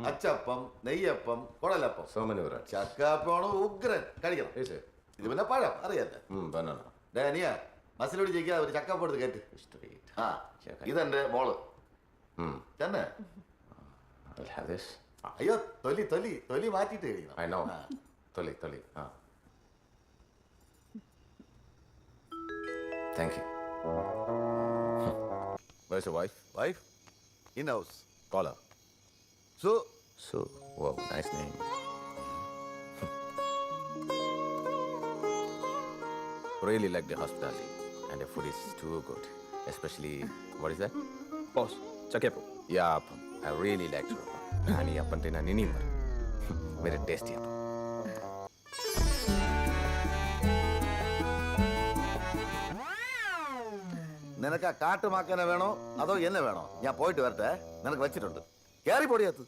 അച്ചപ്പം, നെയ്യപ്പം, കുടലപ്പം, So many varieties. ചക്കാപ്പാണ് ഉഗ്രൻ. കഴിക്കണം. Is it? ഇത് പിന്നെ പഴം അറിയാല്ലേ? Banana. ഡാനിയ മസിലോട് ജയിക്കാതെ ഒരു ചക്കാപ്പം എടുത്ത് കയറ്റി. Straight. ആ ഇതെന്റെ മോള് തന്നെ. I'll have this. അയ്യോ തൊലി മാറ്റിട്ട് കഴിക്കണം. I know. Toli. Thank you. Where's your wife? Wife in house. Call her. So Wow, nice name. Really like the hospitality, and the food is too good. Especially, what is that? Boss, chakappu. Yeah, appam. I really like to appam. And ഈ അപ്പം തിന്നാൻ ഇനിയും വരും. Very tasty appam. നിനക്ക് ആ കാട്ടുമാക്കനെ വേണോ അതോ എന്നെ വേണോ? ഞാൻ പോയിട്ട് വരട്ടെ. നിനക്ക് വെച്ചിട്ടുണ്ട്. കയറി പൊടിയത്ത്.